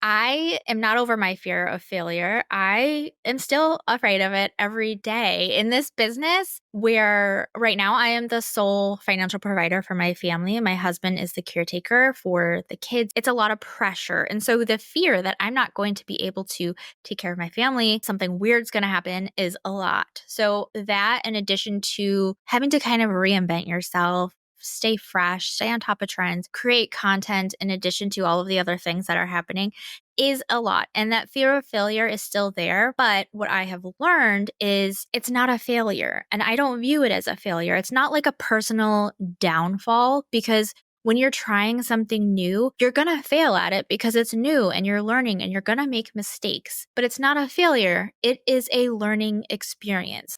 I am not over my fear of failure. I am still afraid of it every day. In this business, where right now I am the sole financial provider for my family, and my husband is the caretaker for the kids, it's a lot of pressure. And so the fear that I'm not going to be able to take care of my family, something weird's going to happen, is a lot. So that, in addition to having to kind of reinvent yourself, stay fresh, stay on top of trends, create content in addition to all of the other things that are happening, is a lot. And that fear of failure is still there. But what I have learned is it's not a failure. And I don't view it as a failure. It's not like a personal downfall, because when you're trying something new, you're going to fail at it because it's new and you're learning and you're going to make mistakes. But it's not a failure. It is a learning experience.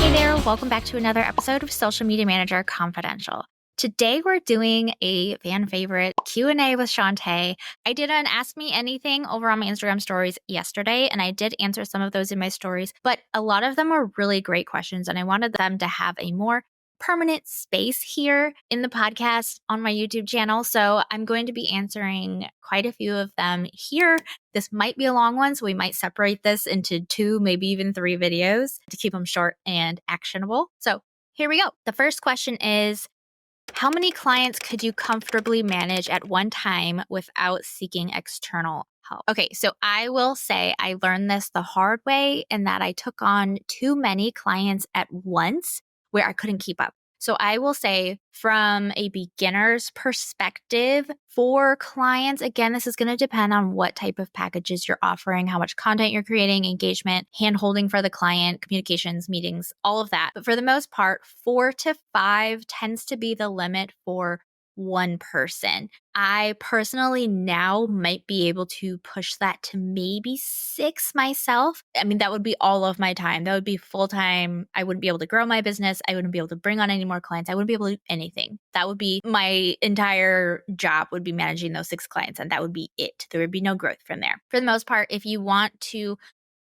Hey there, welcome back to another episode of Social Media Manager Confidential. Today we're doing a fan favorite Q&A with Shantae. I did an Ask Me Anything over on my Instagram stories yesterday, and I did answer some of those in my stories, but a lot of them were really great questions, and I wanted them to have a more permanent space here in the podcast on my YouTube channel. So I'm going to be answering quite a few of them here. This might be a long one, so we might separate this into 2, maybe even 3 videos to keep them short and actionable. So here we go. The first question is, how many clients could you comfortably manage at one time without seeking external help? Okay, so I will say I learned this the hard way, in that I took on too many clients at once where I couldn't keep up. So I will say, from a beginner's perspective for clients, again, this is going to depend on what type of packages you're offering, how much content you're creating, engagement, hand-holding for the client, communications, meetings, all of that. But for the most part, 4 to 5 tends to be the limit for one person. I personally now might be able to push that to maybe 6 myself. I mean, that would be all of my time. That would be full time. I wouldn't be able to grow my business. I wouldn't be able to bring on any more clients. I wouldn't be able to do anything. That would be my entire job, would be managing those 6 clients, and that would be it. There would be no growth from there. For the most part, if you want to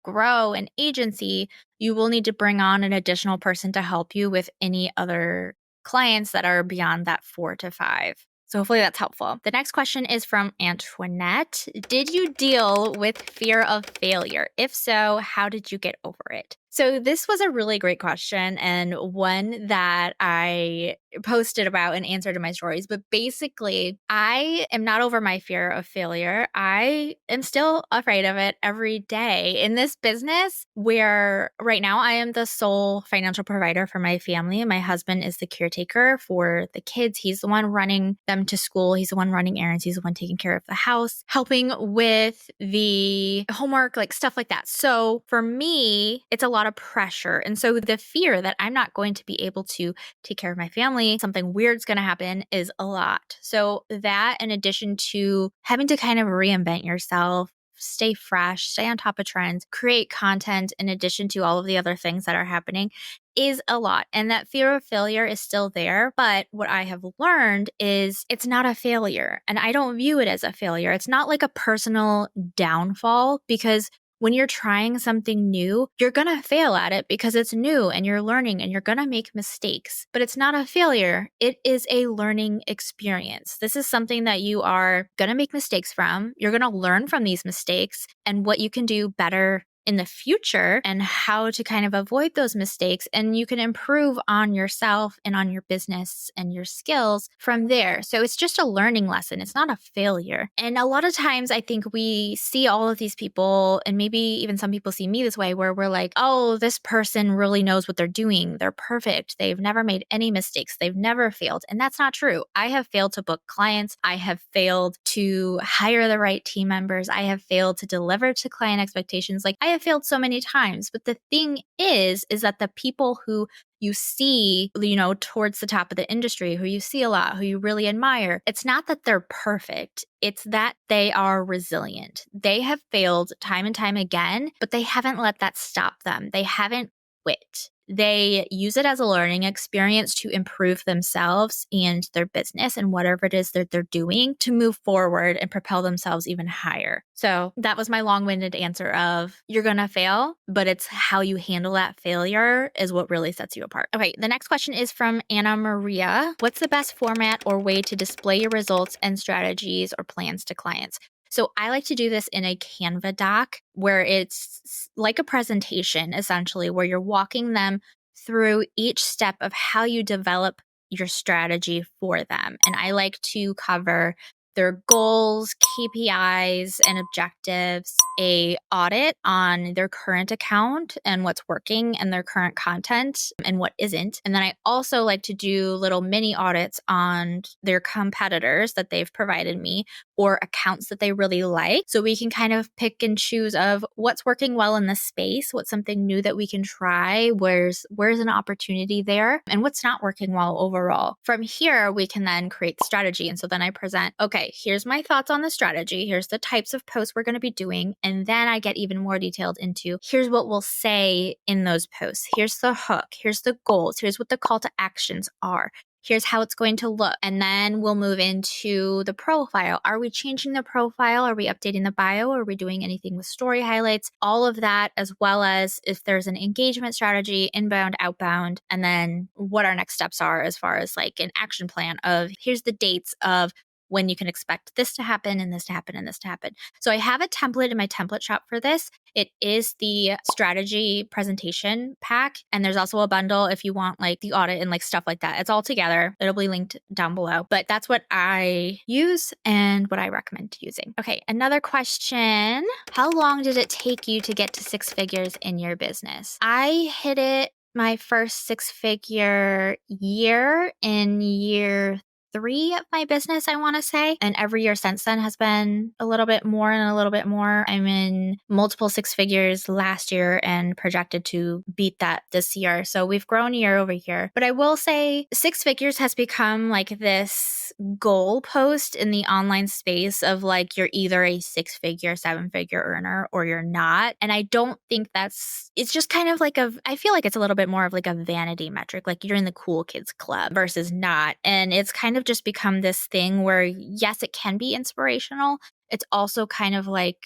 grow an agency, you will need to bring on an additional person to help you with any other clients that are beyond that 4 to 5. So hopefully that's helpful. The next question is from Antoinette. Did you deal with fear of failure? If so, how did you get over it? So this was a really great question, and one that I posted about and answered in my stories. But basically, I am not over my fear of failure. I am still afraid of it every day. In this business, where right now I am the sole financial provider for my family, and my husband is the caretaker for the kids. He's the one running them to school. He's the one running errands. He's the one taking care of the house, helping with the homework, like stuff like that. So for me, it's a lot of pressure. And so the fear that I'm not going to be able to take care of my family, something weird's going to happen, is a lot. So that, in addition to having to kind of reinvent yourself, stay fresh, stay on top of trends, create content in addition to all of the other things that are happening, is a lot. And that fear of failure is still there. But what I have learned is it's not a failure. And I don't view it as a failure. It's not like a personal downfall, because when you're trying something new, you're going to fail at it because it's new and you're learning and you're going to make mistakes. But it's not a failure. It is a learning experience. This is something that you are going to make mistakes from. You're going to learn from these mistakes and what you can do better in the future and how to kind of avoid those mistakes. And you can improve on yourself and on your business and your skills from there. So it's just a learning lesson. It's not a failure. And a lot of times I think we see all of these people, and maybe even some people see me this way, where we're like, oh, this person really knows what they're doing. They're perfect. They've never made any mistakes. They've never failed. And that's not true. I have failed to book clients. I have failed to hire the right team members. I have failed to deliver to client expectations. Like, I have failed so many times. But the thing is that the people who you see, towards the top of the industry, who you see a lot, who you really admire, it's not that they're perfect. It's that they are resilient. They have failed time and time again, but they haven't let that stop them. They haven't quit. they use it as a learning experience to improve themselves and their business and whatever it is that they're doing to move forward and propel themselves even higher. So that was my long-winded answer of you're going to fail, but it's how you handle that failure is what really sets you apart. Okay, the next question is from Anna Maria. What's the best format or way to display your results and strategies or plans to clients? So I like to do this in a Canva doc where it's like a presentation, essentially, where you're walking them through each step of how you develop your strategy for them. And I like to cover their goals, KPIs, and objectives, a audit on their current account and what's working and their current content and what isn't. And then I also like to do little mini audits on their competitors that they've provided me or accounts that they really like. So we can kind of pick and choose of what's working well in the space, what's something new that we can try, where's an opportunity there, and what's not working well overall. From here, we can then create strategy. And so then I present, okay, here's my thoughts on the strategy. Here's the types of posts we're going to be doing. And then I get even more detailed into here's what we'll say in those posts. Here's the hook. Here's the goals. Here's what the call to actions are. Here's how it's going to look. And then we'll move into the profile. Are we changing the profile? Are we updating the bio? Are we doing anything with story highlights? All of that, as well as if there's an engagement strategy, inbound, outbound, and then what our next steps are as far as like an action plan of here's the dates of when you can expect this to happen and this to happen and this to happen. So I have a template in my template shop for this. It is the strategy presentation pack. And there's also a bundle if you want like the audit and like stuff like that. It's all together. It'll be linked down below. But that's what I use and what I recommend using. Okay, another question. How long did it take you to get to six figures in your business? I hit it my first six-figure year in year 3 of my business, I want to say. And every year since then has been a little bit more and a little bit more. I'm in multiple six figures last year and projected to beat that this year. So we've grown year over year. But I will say six figures has become like this goal post in the online space of like you're either a six figure, seven figure earner or you're not. And I don't think it's just kind of like I feel like it's a little bit more of like a vanity metric, like you're in the cool kids club versus not. And it's kind of just become this thing where, yes, it can be inspirational. It's also kind of like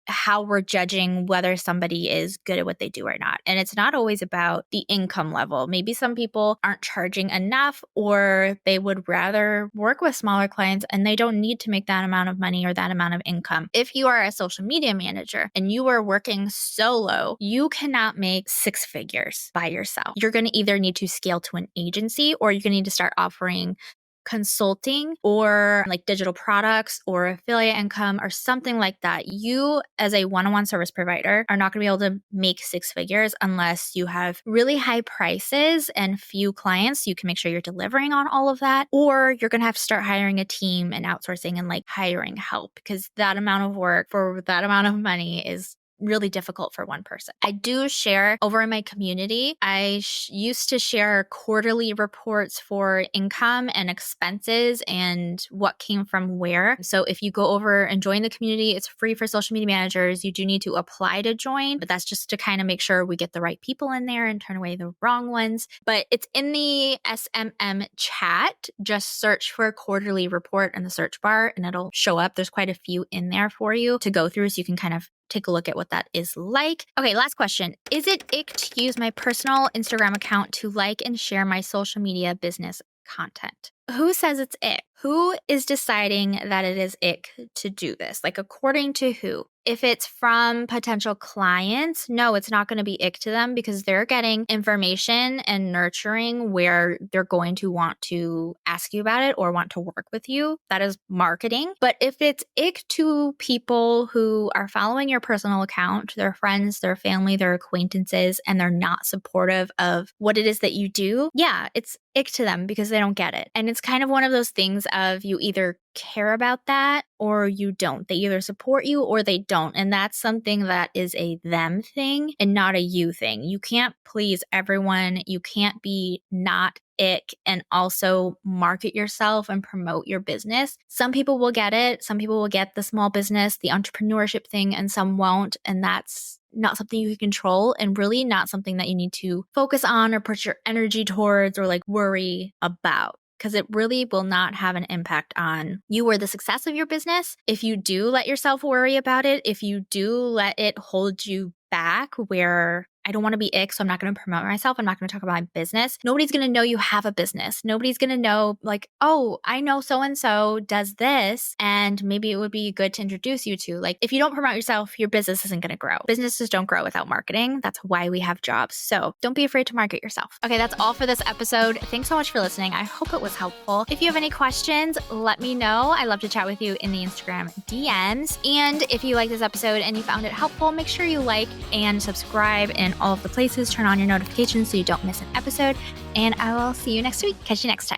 how we're judging whether somebody is good at what they do or not. And it's not always about the income level. Maybe some people aren't charging enough or they would rather work with smaller clients and they don't need to make that amount of money or that amount of income. If you are a social media manager and you are working solo, you cannot make six figures by yourself. You're going to either need to scale to an agency or you're going to need to start offering consulting or like digital products or affiliate income or something like that. You as a one-on-one service provider are not going to be able to make six figures unless you have really high prices and few clients. You can make sure you're delivering on all of that, or you're going to have to start hiring a team and outsourcing and like hiring help because that amount of work for that amount of money is really difficult for one person. I do share over in my community. I used to share quarterly reports for income and expenses and what came from where. So if you go over and join the community, it's free for social media managers. You do need to apply to join, but that's just to kind of make sure we get the right people in there and turn away the wrong ones. But it's in the SMM chat. Just search for a quarterly report in the search bar and it'll show up. There's quite a few in there for you to go through so you can kind of take a look at what that is like. Okay, last question. Is it ick to use my personal Instagram account to like and share my social media business content? Who says it's ick? Who is deciding that it is ick to do this? Like according to who? If it's from potential clients, no, it's not going to be ick to them because they're getting information and nurturing where they're going to want to ask you about it or want to work with you. That is marketing. But if it's ick to people who are following your personal account, their friends, their family, their acquaintances, and they're not supportive of what it is that you do, yeah, it's ick to them because they don't get it. And it's kind of one of those things of you either care about that or you don't. They either support you or they don't. And that's something that is a them thing and not a you thing. You can't please everyone. You can't be not ick and also market yourself and promote your business. Some people will get it. Some people will get the small business, the entrepreneurship thing, and some won't. And that's not something you can control, and really not something that you need to focus on or put your energy towards or like worry about, because it really will not have an impact on you or the success of your business. If you do let yourself worry about it, if you do let it hold you back, where I don't want to be ick, so I'm not going to promote myself, I'm not going to talk about my business. Nobody's going to know you have a business. Nobody's going to know like, oh, I know so-and-so does this, and maybe it would be good to introduce you to. Like, if you don't promote yourself, your business isn't going to grow. Businesses don't grow without marketing. That's why we have jobs. So don't be afraid to market yourself. Okay, that's all for this episode. Thanks so much for listening. I hope it was helpful. If you have any questions, let me know. I love to chat with you in the Instagram DMs. And if you like this episode and you found it helpful, make sure you like and subscribe in all of the places. Turn on your notifications so you don't miss an episode. And I will see you next week. Catch you next time.